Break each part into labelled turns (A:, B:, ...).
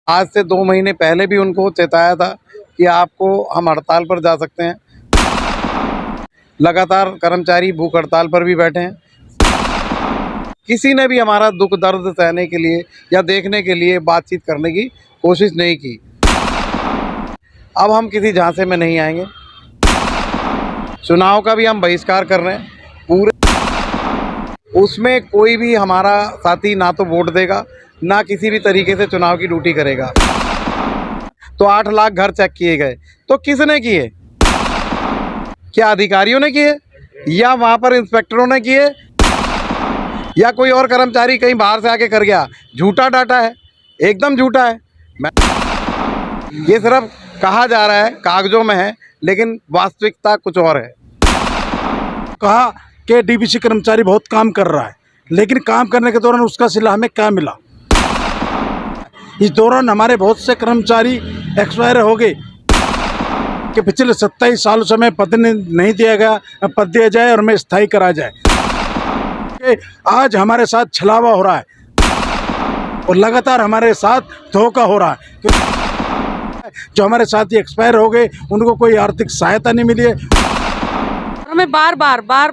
A: आज से 2 महीने पहले भी उनको चेताया था कि आपको हम हड़ताल पर जा सकते हैं। लगातार कर्मचारी भूख हड़ताल पर भी बैठे हैं। किसी ने भी हमारा दुख दर्द सहने के लिए या देखने के लिए बातचीत करने की कोशिश नहीं की। अब हम किसी झांसे में नहीं आएंगे। चुनाव का भी हम बहिष्कार कर रहे हैं पूरे। उसमें कोई भी हमारा साथी ना तो वोट देगा, ना किसी भी तरीके से चुनाव की ड्यूटी करेगा। तो 8 लाख घर चेक किए गए, तो किसने किए? क्या अधिकारियों ने किए, या वहाँ पर इंस्पेक्टरों ने किए, या कोई और कर्मचारी कहीं बाहर से आके कर गया? झूठा डाटा है, एकदम झूठा है। ये सिर्फ कहा जा रहा है, कागजों में है, लेकिन वास्तविकता कुछ और है।
B: कहा कि डीबीसी कर्मचारी बहुत काम कर रहा है, लेकिन काम करने के दौरान उसका सिला हमें क्या मिला? इस दौरान हमारे बहुत से कर्मचारी एक्सपायर हो गए कि पिछले 27 सालों से हमें पद नहीं दिया गया, पद दिया जाए और हमें स्थायी करा जाए। कि आज हमारे साथ छलावा हो रहा है और लगातार हमारे साथ धोखा हो रहा है। जो हमारे साथी एक्सपायर हो गए उनको कोई आर्थिक सहायता नहीं मिली है।
C: हमें बार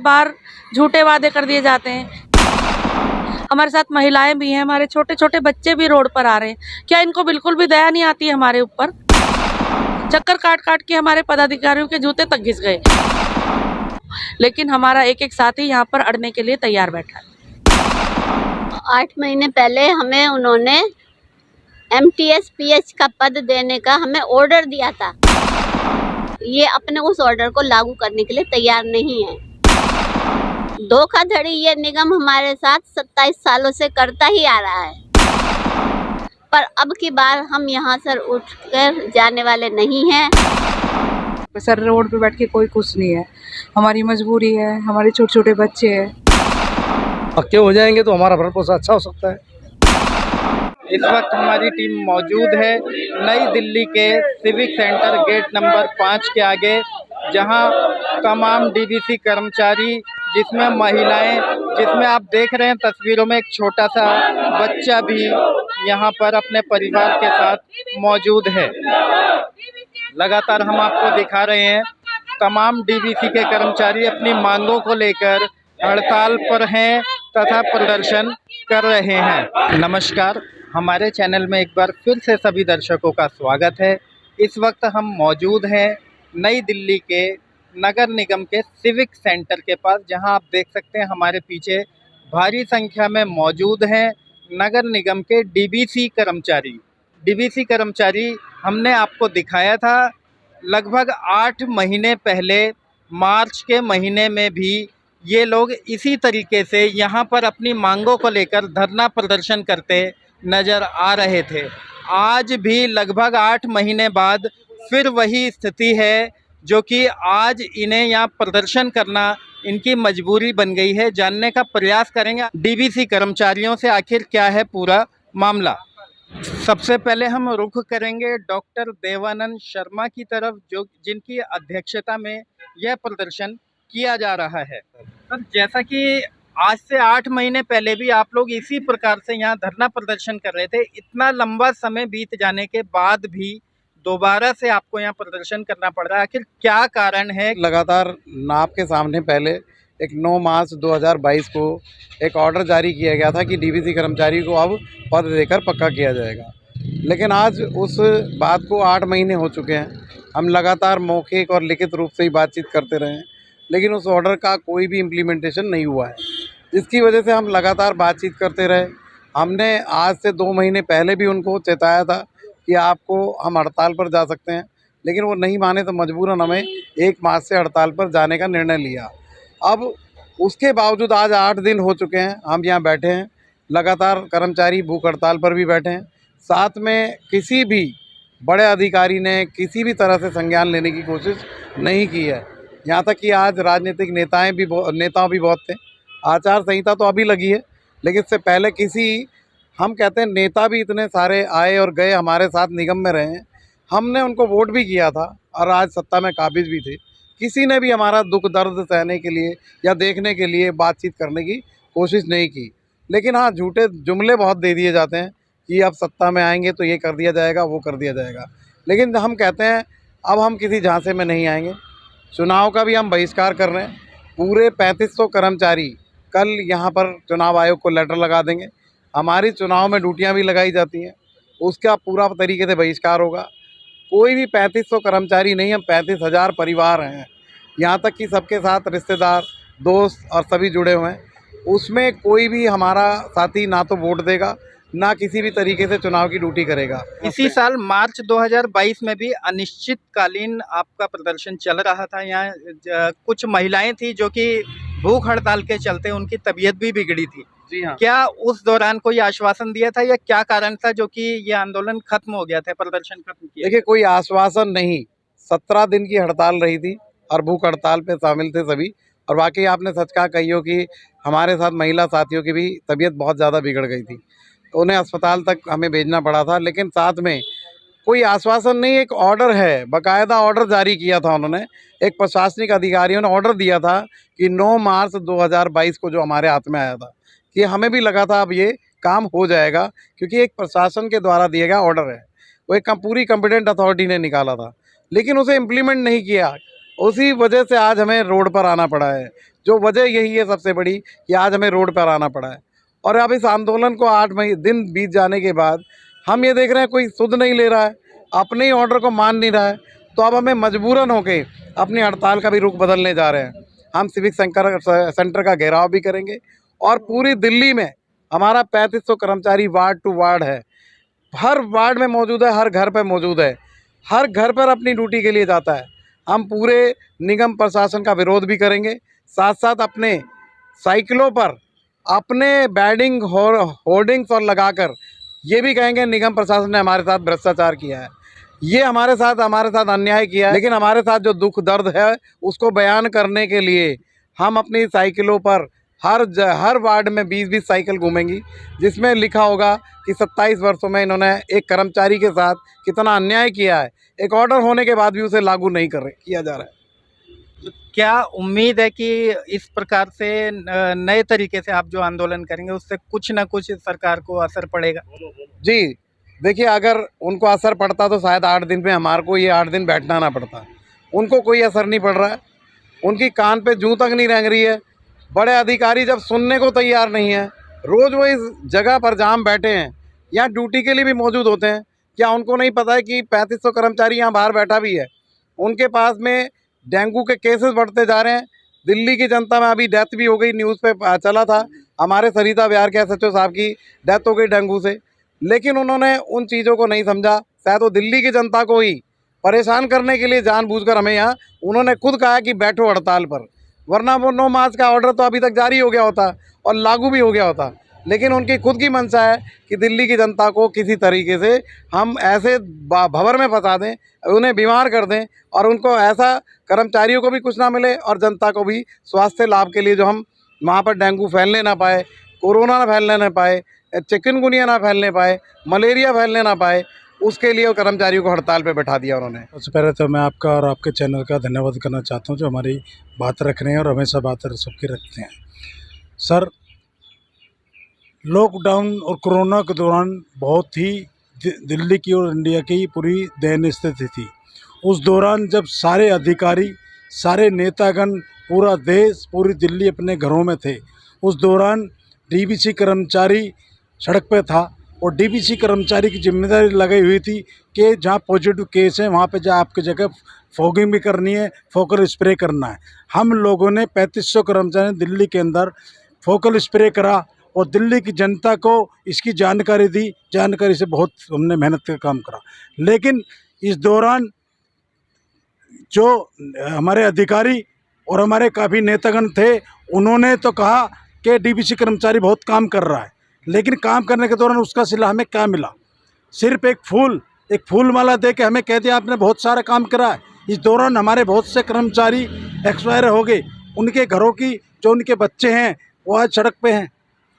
C: बार झूठे वादे कर दिए जाते हैं। हमारे साथ महिलाएं भी हैं, हमारे छोटे छोटे बच्चे भी रोड पर आ रहे हैं। क्या इनको बिल्कुल भी दया नहीं आती है हमारे ऊपर? चक्कर काट काट के हमारे पदाधिकारियों के जूते तक घिस गए, लेकिन हमारा एक एक साथी यहाँ पर अड़ने के लिए तैयार बैठा है।
D: 8 महीने पहले हमें उन्होंने MTS PH का पद देने का हमें ऑर्डर दिया था। ये अपने उस ऑर्डर को लागू करने के लिए तैयार नहीं है। धोखाधड़ी ये निगम हमारे साथ 27 सालों से करता ही आ रहा है, पर अब की बार हम यहाँ से उठकर जाने वाले नहीं हैं।
E: सर रोड पे बैठ के कोई खुश नहीं है। हमारी मजबूरी है, हमारे छोटे छोटे बच्चे हैं।
A: पक्के हो जाएंगे तो हमारा भरपूर अच्छा हो सकता है।
F: इस वक्त हमारी टीम मौजूद है नई दिल्ली के सिविक सेंटर गेट नंबर 5 के आगे, जहां तमाम डीबीसी कर्मचारी, जिसमें महिलाएं, जिसमें आप देख रहे हैं तस्वीरों में एक छोटा सा बच्चा भी यहां पर अपने परिवार के साथ मौजूद है। लगातार हम आपको दिखा रहे हैं तमाम डीबीसी के कर्मचारी अपनी मांगों को लेकर हड़ताल पर हैं तथा प्रदर्शन कर रहे हैं। नमस्कार, हमारे चैनल में एक बार फिर से सभी दर्शकों का स्वागत है। इस वक्त हम मौजूद हैं नई दिल्ली के नगर निगम के सिविक सेंटर के पास, जहां आप देख सकते हैं हमारे पीछे भारी संख्या में मौजूद हैं नगर निगम के डीबीसी कर्मचारी। डीबीसी कर्मचारी हमने आपको दिखाया था लगभग 8 महीने पहले, मार्च के महीने में भी ये लोग इसी तरीके से यहाँ पर अपनी मांगों को लेकर धरना प्रदर्शन करते नज़र आ रहे थे। आज भी लगभग 8 महीने बाद फिर वही स्थिति है, जो कि आज इन्हें यहाँ प्रदर्शन करना इनकी मजबूरी बन गई है। जानने का प्रयास करेंगे डीबीसी कर्मचारियों से आखिर क्या है पूरा मामला। सबसे पहले हम रुख करेंगे डॉक्टर देवानंद शर्मा की तरफ, जो जिनकी अध्यक्षता में यह प्रदर्शन किया जा रहा है। सर, जैसा कि आज से 8 महीने पहले भी आप लोग इसी प्रकार से यहाँ धरना प्रदर्शन कर रहे थे, इतना लंबा समय बीत जाने के बाद भी दोबारा से आपको यहाँ प्रदर्शन करना पड़ रहा है, आखिर क्या कारण है?
A: लगातार आपके सामने पहले एक 9 मार्च 2022 को एक ऑर्डर जारी किया गया था कि डीबीसी कर्मचारी को अब पद देकर पक्का किया जाएगा, लेकिन आज उस बात को 8 महीने हो चुके हैं। हम लगातार मौखिक और लिखित रूप से ही बातचीत करते रहे हैं, लेकिन उस ऑर्डर का कोई भी इम्प्लीमेंटेशन नहीं हुआ है, जिसकी वजह से हम लगातार बातचीत करते रहे। हमने आज से 2 महीने पहले भी उनको चेताया था कि आपको हम हड़ताल पर जा सकते हैं, लेकिन वो नहीं माने, तो मजबूरन हमें 1 मार्च से हड़ताल पर जाने का निर्णय लिया। अब उसके बावजूद आज 8 दिन हो चुके हैं, हम यहाँ बैठे हैं। लगातार कर्मचारी भूख हड़ताल पर भी बैठे हैं। साथ में किसी भी बड़े अधिकारी ने किसी भी तरह से संज्ञान लेने की कोशिश नहीं की है। यहाँ तक कि आज राजनीतिक नेताओं भी बहुत थे। आचार संहिता तो अभी लगी है, लेकिन इससे पहले हम कहते हैं नेता भी इतने सारे आए और गए, हमारे साथ निगम में रहे हैं। हमने उनको वोट भी किया था और आज सत्ता में काबिज भी थे। किसी ने भी हमारा दुख दर्द सहने के लिए या देखने के लिए बातचीत करने की कोशिश नहीं की। लेकिन हाँ, झूठे जुमले बहुत दे दिए जाते हैं कि अब सत्ता में आएंगे तो ये कर दिया जाएगा, वो कर दिया जाएगा। लेकिन हम कहते हैं अब हम किसी झांसे में नहीं आएंगे। चुनाव का भी हम बहिष्कार कर रहे हैं। पूरे 3500 कर्मचारी कल यहाँ पर चुनाव आयोग को लेटर लगा देंगे। हमारी चुनाव में ड्यूटियाँ भी लगाई जाती हैं, उसका पूरा तरीके से बहिष्कार होगा। कोई भी 3500 कर्मचारी नहीं, हम 35,000 परिवार हैं, यहाँ तक कि सबके साथ रिश्तेदार, दोस्त और सभी जुड़े हुए हैं। उसमें कोई भी हमारा साथी ना तो वोट देगा, ना किसी भी तरीके से चुनाव की ड्यूटी करेगा।
F: इसी साल मार्च 2022 में भी अनिश्चितकालीन आपका प्रदर्शन चल रहा था। यहाँ कुछ महिलाएं थी जो कि भूख हड़ताल के चलते उनकी तबीयत भी बिगड़ी थी।
A: जी हाँ।
F: क्या उस दौरान कोई आश्वासन दिया था या क्या कारण था जो कि ये आंदोलन खत्म हो गया था, प्रदर्शन खत्म किया?
A: देखिए, कोई आश्वासन नहीं, 17 दिन की हड़ताल रही थी और भूख हड़ताल पे शामिल थे सभी। और वाकई आपने सच कहा, कहियो कि हमारे साथ महिला साथियों की भी तबीयत बहुत ज़्यादा बिगड़ गई थी, तो उन्हें अस्पताल तक हमें भेजना पड़ा था। लेकिन साथ में कोई आश्वासन नहीं, एक ऑर्डर है, बाकायदा ऑर्डर जारी किया था उन्होंने। एक प्रशासनिक अधिकारियों ने ऑर्डर दिया था कि 9 मार्च 2022 को, जो हमारे हाथ में आया था, कि हमें भी लगा था अब ये काम हो जाएगा, क्योंकि एक प्रशासन के द्वारा दिया गया ऑर्डर है, वो एक पूरी कॉम्पिटेंट अथॉरिटी ने निकाला था, लेकिन उसे इम्प्लीमेंट नहीं किया। उसी वजह से आज हमें रोड पर आना पड़ा है। जो वजह यही है सबसे बड़ी कि आज हमें रोड पर आना पड़ा है। और अब इस आंदोलन को 8 दिन बीत जाने के बाद हम ये देख रहे हैं कोई सुध नहीं ले रहा है, अपने ही ऑर्डर को मान नहीं रहा है, तो अब हमें मजबूरन होके अपनी हड़ताल का भी रुख बदलने जा रहे हैं। हम सिविक सेंटर का घेराव भी करेंगे और पूरी दिल्ली में हमारा 3500 कर्मचारी वार्ड टू वार्ड है, हर वार्ड में मौजूद है, हर घर पर मौजूद है, हर घर पर अपनी ड्यूटी के लिए जाता है। हम पूरे निगम प्रशासन का विरोध भी करेंगे, साथ साथ अपने साइकिलों पर अपने बैडिंग होर्डिंग्स और लगाकर ये भी कहेंगे निगम प्रशासन ने हमारे साथ भ्रष्टाचार किया है, ये हमारे साथ अन्याय किया है। लेकिन हमारे साथ जो दुख दर्द है उसको बयान करने के लिए हम अपनी साइकिलों पर हर वार्ड में 20-20 साइकिल घूमेंगी, जिसमें लिखा होगा कि 27 वर्षों में इन्होंने एक कर्मचारी के साथ कितना अन्याय किया है। एक ऑर्डर होने के बाद भी उसे लागू नहीं किया जा रहा है।
F: क्या उम्मीद है कि इस प्रकार से नए तरीके से आप जो आंदोलन करेंगे उससे कुछ ना कुछ सरकार को असर पड़ेगा?
A: जी देखिए, अगर उनको असर पड़ता तो शायद 8 दिन में हमारे को ये 8 दिन बैठना ना पड़ता। उनको कोई असर नहीं पड़ रहा है, उनकी कान पे जूं तक नहीं रेंग रही है। बड़े अधिकारी जब सुनने को तैयार नहीं है, रोज़ वो इस जगह पर जहाँ हम बैठे हैं यहाँ ड्यूटी के लिए भी मौजूद होते हैं, क्या उनको नहीं पता है कि 3500 कर्मचारी यहाँ बाहर बैठा भी है? उनके पास में डेंगू के केसेस बढ़ते जा रहे हैं। दिल्ली की जनता में अभी डेथ भी हो गई, न्यूज़ पे चला था, हमारे सरिता बिहार के SHO साहब की डेथ हो गई डेंगू से। लेकिन उन्होंने उन चीज़ों को नहीं समझा। शायद वो दिल्ली की जनता को ही परेशान करने के लिए जानबूझकर हमें यहाँ उन्होंने खुद कहा कि बैठो हड़ताल पर, वरना वो 9 मार्च का ऑर्डर तो अभी तक जारी हो गया होता और लागू भी हो गया होता। लेकिन उनकी खुद की मंशा है कि दिल्ली की जनता को किसी तरीके से हम ऐसे भंवर में फंसा दें, उन्हें बीमार कर दें और उनको ऐसा कर्मचारियों को भी कुछ ना मिले और जनता को भी स्वास्थ्य लाभ के लिए जो हम वहाँ पर डेंगू फैलने ना पाए, कोरोना ना फैलने ना पाए, चिकनगुनिया ना फैलने पाए, मलेरिया फैलने ना पाए, उसके लिए कर्मचारियों को हड़ताल पे बैठा दिया उन्होंने।
B: सबसे पहले तो मैं आपका और आपके चैनल का धन्यवाद करना चाहता हूँ जो हमारी बात रख रहे हैं और हमेशा बात सबकी रखते हैं। सर, लॉकडाउन और कोरोना के दौरान बहुत ही दिल्ली की और इंडिया की पूरी दयनीय स्थिति थी। उस दौरान जब सारे अधिकारी, सारे नेतागण, पूरा देश, पूरी दिल्ली अपने घरों में थे, उस दौरान DBC कर्मचारी सड़क पे था और DBC कर्मचारी की जिम्मेदारी लगाई हुई थी कि जहाँ पॉजिटिव केस है वहाँ पे जा आपकी जगह फॉगिंग भी करनी है, फोकल स्प्रे करना है। हम लोगों ने 3500 कर्मचारी दिल्ली के अंदर फोकल स्प्रे करा और दिल्ली की जनता को इसकी जानकारी दी। जानकारी से बहुत हमने मेहनत का काम करा। लेकिन इस दौरान जो हमारे अधिकारी और हमारे काफ़ी नेतागण थे, उन्होंने तो कहा कि DBC कर्मचारी बहुत काम कर रहा है, लेकिन काम करने के दौरान उसका सिला हमें क्या मिला? सिर्फ एक फूल माला दे के हमें कह दिया आपने बहुत सारा काम करा है। इस दौरान हमारे बहुत से कर्मचारी एक्सपायर हो गए, उनके घरों की जो उनके बच्चे हैं वो आज सड़क पे हैं।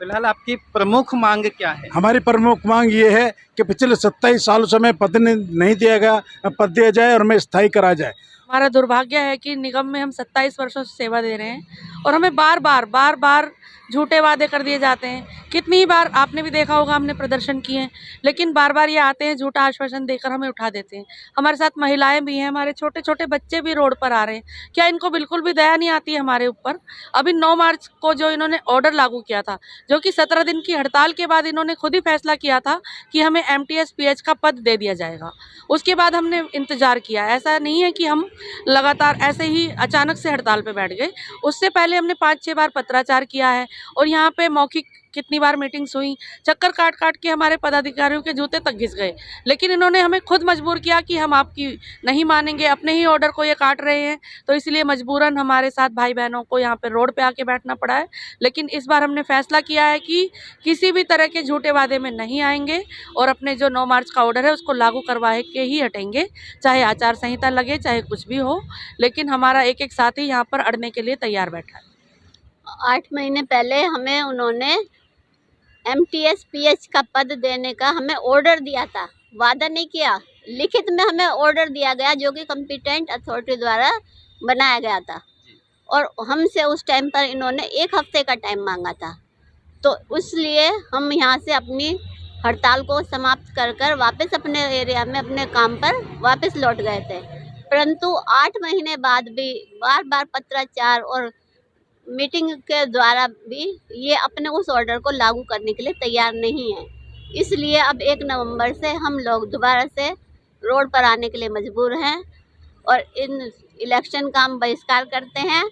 F: फिलहाल आपकी प्रमुख मांग क्या है?
B: हमारी प्रमुख मांग ये है कि पिछले 27 सालों से हमें पद नहीं दिया गया, पद दिया जाए और हमें स्थायी करा जाए।
C: हमारा दुर्भाग्य है कि निगम में हम 27 वर्षों से सेवा दे रहे हैं और हमें बार बार झूठे वादे कर दिए जाते हैं। कितनी ही बार आपने भी देखा होगा, हमने प्रदर्शन किए हैं, लेकिन बार बार ये आते हैं, झूठा आश्वासन देकर हमें उठा देते हैं। हमारे साथ महिलाएं भी हैं, हमारे छोटे छोटे बच्चे भी रोड पर आ रहे हैं। क्या इनको बिल्कुल भी दया नहीं आती है हमारे ऊपर? अभी 9 मार्च को जो इन्होंने ऑर्डर लागू किया था, जो कि 17 दिन की हड़ताल के बाद इन्होंने खुद ही फैसला किया था कि हमें MTS PH का पद दे दिया जाएगा। उसके बाद हमने इंतजार किया। ऐसा नहीं है कि हम लगातार ऐसे ही अचानक से हड़ताल पे बैठ गए। उससे पहले हमने 5-6 बार पत्राचार किया है और यहाँ पे मौखिक कितनी बार मीटिंग्स हुई। चक्कर काट काट के हमारे पदाधिकारियों के जूते तक घिस गए, लेकिन इन्होंने हमें खुद मजबूर किया कि हम आपकी नहीं मानेंगे। अपने ही ऑर्डर को ये काट रहे हैं, तो इसलिए मजबूरन हमारे साथ भाई बहनों को यहाँ पे रोड पे आके बैठना पड़ा है। लेकिन इस बार हमने फैसला किया है कि किसी भी तरह के झूठे वादे में नहीं आएंगे और अपने जो 9 मार्च का ऑर्डर है उसको लागू करवा के ही हटेंगे, चाहे आचार संहिता लगे, चाहे कुछ भी हो। लेकिन हमारा एक एक साथी यहाँ पर अड़ने के लिए तैयार बैठा है।
D: 8 महीने पहले हमें उन्होंने MTS PH का पद देने का हमें ऑर्डर दिया था, वादा नहीं किया। लिखित में हमें ऑर्डर दिया गया, जो कि कॉम्पिटेंट अथॉरिटी द्वारा बनाया गया था, और हमसे उस टाइम पर इन्होंने 1 हफ्ते का टाइम मांगा था। तो इसलिए हम यहाँ से अपनी हड़ताल को समाप्त कर वापस अपने एरिया में अपने काम पर वापस लौट गए थे। परंतु 8 महीने बाद भी बार बार पत्राचार और मीटिंग के द्वारा भी ये अपने उस ऑर्डर को लागू करने के लिए तैयार नहीं है। इसलिए अब 1 नवंबर से हम लोग दोबारा से रोड पर आने के लिए मजबूर हैं और इन इलेक्शन का हम बहिष्कार करते हैं।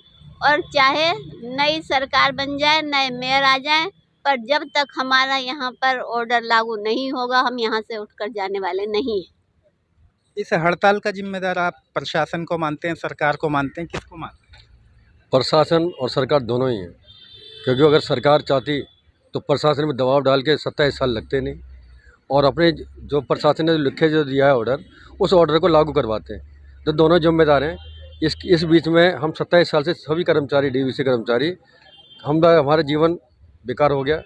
D: और चाहे नई सरकार बन जाए, नए मेयर आ जाएं, पर जब तक हमारा यहाँ पर ऑर्डर लागू नहीं होगा, हम यहाँ से उठकर जाने वाले नहीं हैं।
F: इस हड़ताल का जिम्मेदार आप प्रशासन को मानते हैं, सरकार को मानते हैं, किसको मानते हैं?
G: प्रशासन और सरकार दोनों ही हैं, क्योंकि अगर सरकार चाहती तो प्रशासन में दबाव डाल के 27 साल लगते नहीं, और अपने जो प्रशासन ने जो दिया है ऑर्डर, उस ऑर्डर को लागू करवाते हैं। तो दोनों जिम्मेदार हैं। इस बीच में हम 27 साल से सभी कर्मचारी, DVC कर्मचारी, हमारा जीवन बेकार हो गया।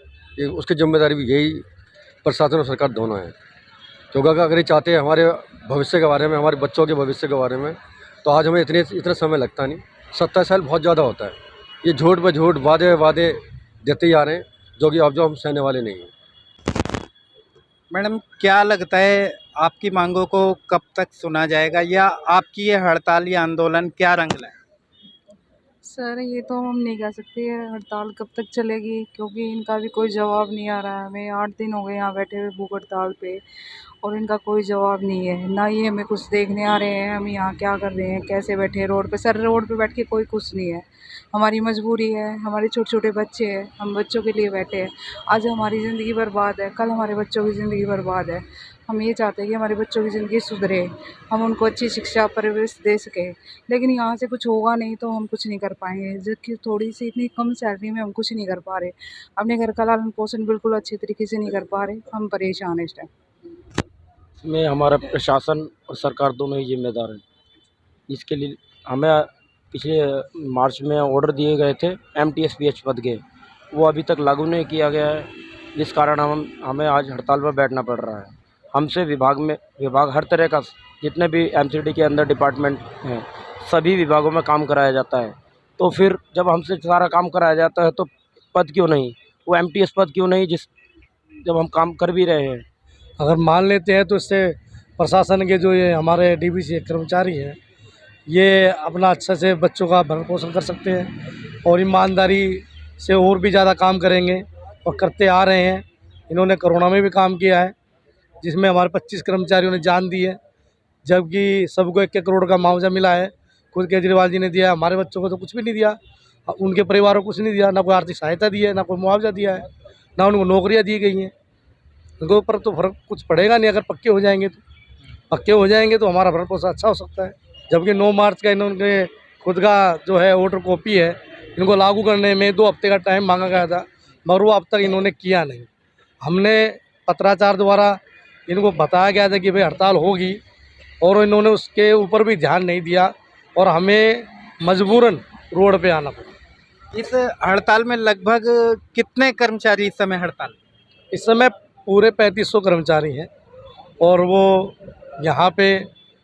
G: उसकी जिम्मेदारी भी यही प्रशासन और सरकार दोनों हैं। क्योंकि अगर ये चाहते हैं हमारे भविष्य के बारे में, हमारे बच्चों के भविष्य के बारे में, तो आज हमें इतना समय लगता नहीं। 27 साल बहुत ज़्यादा होता है। ये झूठ पे झूठ, वादे देते ही आ रहे हैं, जो हम सहने वाले नहीं हैं।
F: मैडम, क्या लगता है आपकी मांगों को कब तक सुना जाएगा, या आपकी ये हड़ताल या आंदोलन क्या रंग लाए?
E: सर, ये तो हम नहीं कह सकते हड़ताल कब तक चलेगी, क्योंकि इनका भी कोई जवाब नहीं आ रहा है। हमें 8 दिन हो गए यहाँ बैठे हुए भूख हड़ताल पे, और इनका कोई जवाब नहीं है। ना ही हमें कुछ देखने आ रहे हैं, हम यहाँ क्या कर रहे हैं, कैसे बैठे हैं रोड पे। सर, रोड पे बैठ के कोई खुश नहीं है। हमारी मजबूरी है, हमारे छोटे छोटे बच्चे हैं, हम बच्चों के लिए बैठे हैं। आज हमारी ज़िंदगी बर्बाद है, कल हमारे बच्चों की ज़िंदगी बर्बाद है। हम ये चाहते हैं कि हमारे बच्चों की ज़िंदगी सुधरे, हम उनको अच्छी शिक्षा परवरिश दे सकें। लेकिन यहाँ से कुछ होगा नहीं तो हम कुछ नहीं कर पाएंगे, जबकि थोड़ी सी इतनी कम सैलरी में हम कुछ नहीं कर पा रहे। अपने घर का लालन पोषण बिल्कुल अच्छे तरीके से नहीं कर पा रहे। हम परेशान हैं इस टाइम
H: में। हमारा प्रशासन और सरकार दोनों ही जिम्मेदार हैं। इसके लिए हमें पिछले मार्च में ऑर्डर दिए गए थे MTS PH पद के, वो अभी तक लागू नहीं किया गया है, जिस कारण हमें आज हड़ताल पर बैठना पड़ रहा है। हमसे विभाग हर तरह का, जितने भी MCD के अंदर डिपार्टमेंट हैं, सभी विभागों में काम कराया जाता है। तो फिर जब हमसे सारा काम कराया जाता है तो पद क्यों नहीं, वो MTS पद क्यों नहीं, जब हम काम कर भी रहे हैं।
B: अगर मान लेते हैं तो इससे प्रशासन के जो ये हमारे DVC कर्मचारी हैं, ये अपना अच्छे से बच्चों का भरण पोषण कर सकते हैं और ईमानदारी से और भी ज़्यादा काम करेंगे और करते आ रहे हैं। इन्होंने कोरोना में भी काम किया है, जिसमें हमारे 25 कर्मचारियों ने जान दी है, जबकि सबको 1-1 करोड़ का मुआवजा मिला है। खुद केजरीवाल जी ने दिया, हमारे बच्चों को तो कुछ भी नहीं दिया, उनके परिवारों को कुछ नहीं दिया, ना कोई आर्थिक सहायता दी है, ना कोई मुआवजा दिया है, ना उनको नौकरियाँ दी गई हैं। उनके ऊपर तो फर्क कुछ पड़ेगा नहीं। अगर पक्के हो जाएंगे तो हमारा भरण पोषण अच्छा हो सकता है। जबकि 9 मार्च का इन्होंने खुद का जो है ऑर्डर कॉपी है, इनको लागू करने में 2 हफ्ते का टाइम मांगा गया था, मगर वो अब तक इन्होंने किया नहीं। हमने पत्राचार द्वारा इनको बताया गया था कि भाई हड़ताल होगी, और इन्होंने उसके ऊपर भी ध्यान नहीं दिया और हमें मजबूरन रोड पे आना पड़ा।
F: इस हड़ताल में लगभग कितने कर्मचारी इस समय हड़ताल?
B: इस समय पूरे 3500 कर्मचारी हैं, और वो यहाँ पे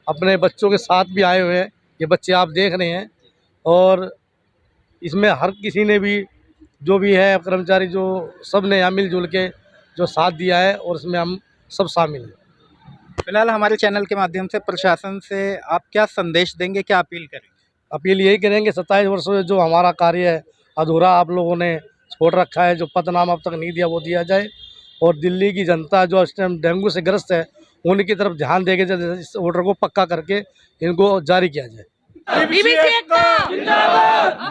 B: अपने बच्चों के साथ भी आए हुए हैं। ये बच्चे आप देख रहे हैं, और
I: इसमें हर किसी ने भी जो भी है कर्मचारी जो सब ने यहाँ मिलजुल के जो साथ दिया है और इसमें हम सब शामिल हैं।
F: फिलहाल हमारे चैनल के माध्यम से प्रशासन से आप क्या संदेश देंगे, क्या अपील करेंगे?
I: अपील यही करेंगे 27 वर्षों से जो हमारा कार्य है अधूरा आप लोगों ने छोड़ रखा है, जो पदनाम अब तक नहीं दिया वो दिया जाए और दिल्ली की जनता जो इस टाइम डेंगू से ग्रस्त है उनकी तरफ ध्यान देके इस ऑर्डर को पक्का करके इनको जारी किया जाए।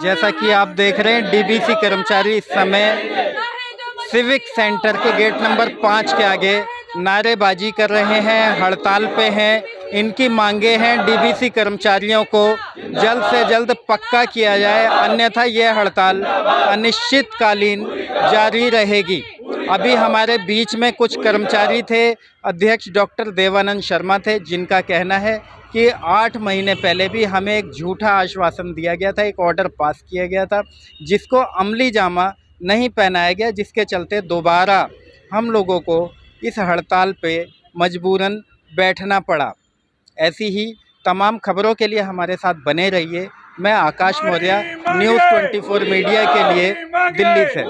F: जैसा कि आप देख रहे हैं डीबीसी कर्मचारी इस समय सिविक सेंटर के गेट नंबर 5 के आगे नारेबाजी कर रहे हैं, हड़ताल पे हैं। इनकी मांगे हैं डीबीसी कर्मचारियों को जल्द से जल्द पक्का किया जाए, अन्यथा यह हड़ताल अनिश्चितकालीन जारी रहेगी। अभी हमारे बीच में कुछ कर्मचारी थे, अध्यक्ष डॉक्टर देवानंद शर्मा थे, जिनका कहना है कि 8 महीने पहले भी हमें एक झूठा आश्वासन दिया गया था, एक ऑर्डर पास किया गया था जिसको अमली जामा नहीं पहनाया गया, जिसके चलते दोबारा हम लोगों को इस हड़ताल पे मजबूरन बैठना पड़ा। ऐसी ही तमाम खबरों के लिए हमारे साथ बने रहिए। मैं आकाश मौर्य, न्यूज़ 24 मीडिया के लिए दिल्ली से।